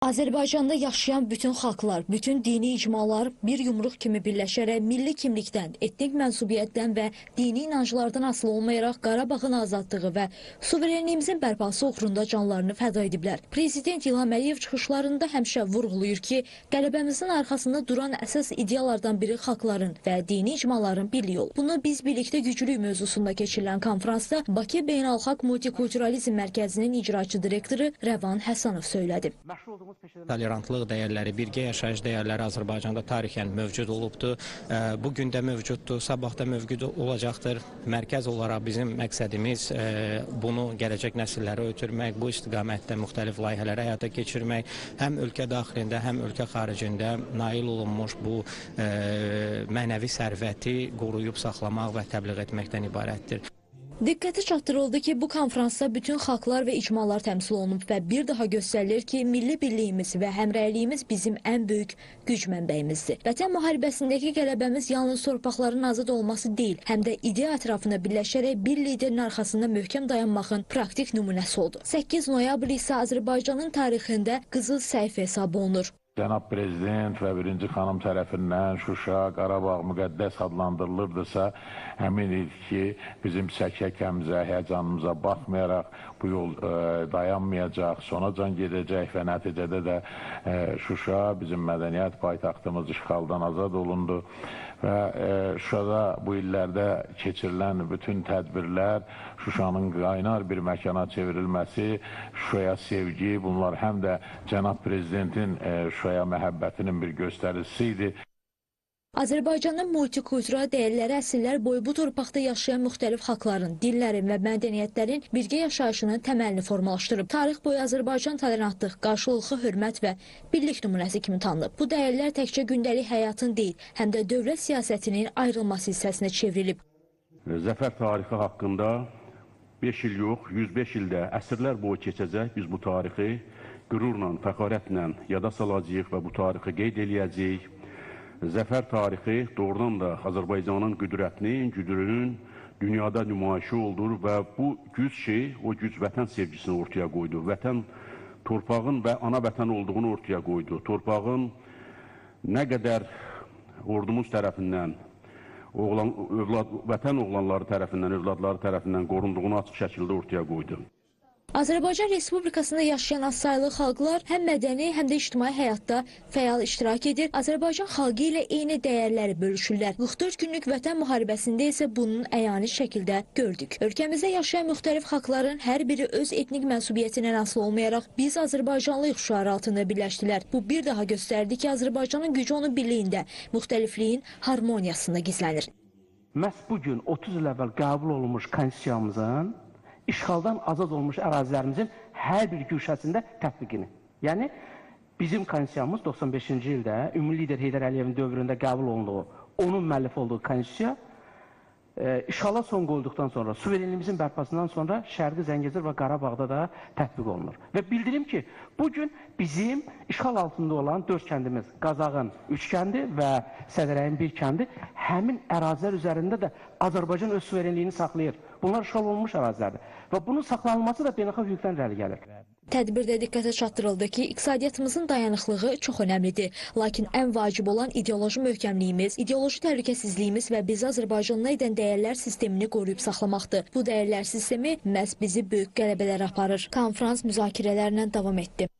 Azərbaycanda yaşayan bütün xalqlar, bütün dini icmalar bir yumruq kimi birləşərək milli kimlikdən, etnik mənsubiyyətdən və dini inanclardan asılı olmayaraq Qarabağın azadlığı və suverenliyimizin bərpası uğrunda canlarını fəda ediblər. Prezident İlham Əliyev çıxışlarında həmişə vurğulayır ki, qələbəmizin arxasında duran əsas ideyalardan biri xalqların və dini icmaların birliyi olub. Bunu biz birlikdə güclük mövzusunda keçirilən konfransda Bakı Beynəlxalq Multikulturalizm Mərkəzinin icraçı direktoru Rəvan Həsənov söylədi. Tolerantlıq dəyərləri, birgə yaşayış dəyərləri Azərbaycanda tarixən mövcud olubdur. Bugün də mövcuddur, sabah da mövcud olacaqdır. Mərkəz olaraq bizim məqsədimiz bunu gələcək nəsillərə ötürmək, bu istiqamətdə müxtəlif layihələri həyata keçirmək, həm ölkə daxilində, həm ölkə xaricində nail olunmuş bu mənəvi sərvəti qoruyub saxlamaq və təbliğ etməkdən ibarətdir. Diqqəti çatdırıldı ki, bu konfransda bütün xalqlar və icmalar təmsil olunub və bir daha göstərilir ki, milli birliyimiz və həmrəyliyimiz bizim ən böyük güc mənbəyimizdir. Vətən müharibəsindəki qələbəmiz yalnız torpaqların azad olması deyil, həm də ideya ətrafına birləşərək bir liderin arxasında möhkəm dayanmağın praktik nümunəsi oldu. 8 noyabr isə Azərbaycanın tarixində qızıl səhifə hesab olunur. Cənab Prezident və birinci xanım tərəfindən Şuşa, Qarabağ müqəddəs adlandırılırdısa, əminik ki, bizim çəkəkəmizə, həyəcanımıza baxmayaraq bu yol dayanmayacaq, sonacan gedəcək və nəticədə də Şuşa, bizim mədəniyyət paytaxtımız işğaldan azad olundu və Şuşada bu illərdə keçirilən bütün tədbirlər, Şuşanın qaynar bir məkana çevrilməsi, Şuşaya sevgi, bunlar həm də Cənab Prezidentin Şuşaya məhəbbətinin bir göstəricisi idi. Azərbaycanın multikultural dəyərləri əsrlər boyu bu torpaqda yaşayan müxtəlif xalqların, dillərin və mədəniyyətlərin birgə yaşayışının təməlini formalaşdırıb. Tarix boyu Azərbaycan tolerantlıq, qarşılıqlı hörmət və birlik nümunəsi kimi tanınıb. Bu dəyərlər təkcə gündəlik həyatın deyil, həm də dövlət siyasətinin ayrılmaz hissəsinə çevrilib. Zəfər tarixi haqqında 5 il yox, 105 ildə əsrlər boyu keçəcək. Biz bu tarixi qürurla, fəxarətlə yada salacağıq və bu tarixi qeyd eləyəcəyik. Zəfər tarixi doğrudan da Azərbaycanın qüdrətinin, gücünün dünyada nümayişi oldur və bu güc o güc vətən sevgisini ortaya qoydu. Vətən, torpağın və ana vətən olduğunu ortaya qoydu. Torpağın nə qədər ordumuz tərəfindən, vətən oğlanları tərəfindən, övladları tərəfindən qorunduğunu açıq şəkildə ortaya qoydu. Azərbaycan Respublikasında yaşayan azsaylı xalqlar həm mədəni, həm də ictimai həyatda fəal iştirak edir. Azərbaycan xalqı ilə eyni dəyərləri bölüşürlər. 44 günlük vətən müharibəsində isə bunun əyani şəkildə gördük. Ölkəmizdə yaşayan müxtəlif xalqların hər biri öz etnik mənsubiyyətindən asılı olmayaraq biz Azərbaycanlıyıq şüarı altında birləşdilər. Bu bir daha göstərdi ki, Azərbaycanın gücü onun birliyində, müxtəlifliyin harmoniyasında gizlənir. Məhz bugün 30 il əvvəl qəbul olunmuş konstitusiyamızın işğaldan azad olmuş ərazilərimizin hər bir güşəsində tətbiqini. Yəni, bizim konstitusiyamız 95-ci ildə ümumi lider Heydər Əliyevin dövründə qəbul olunduğu, onun müəllif olduğu konstitusiya işğala son qoyulduqdan sonra, suverenliyimizin bərpasından sonra Şərqi Zəngəzur və Qarabağda da tətbiq olunur. Və bildirim ki, bugün bizim işğal altında olan 4 kəndimiz, Qazağın 3 kəndi və Sədərəyin 1 kəndi həmin ərazilər üzərində də Azərbaycan öz suverenliyini saxlayır. Bunlar işğal olunmuş ərazilərdir və bunun saxlanılması da beynəlxalq hüquqdan irəli gəlir. Tədbirdə diqqətə çatdırıldı ki, iqtisadiyyatımızın dayanıqlığı çox önəmlidir. Lakin ən vacib olan ideoloji möhkəmliyimiz, ideoloji təhlükəsizliyimiz və bizi Azərbaycanına edən dəyərlər sistemini qoruyub saxlamaqdır. Bu dəyərlər sistemi məhz bizi böyük qələbələrə aparır. Konfrans müzakirələrlə davam etdi.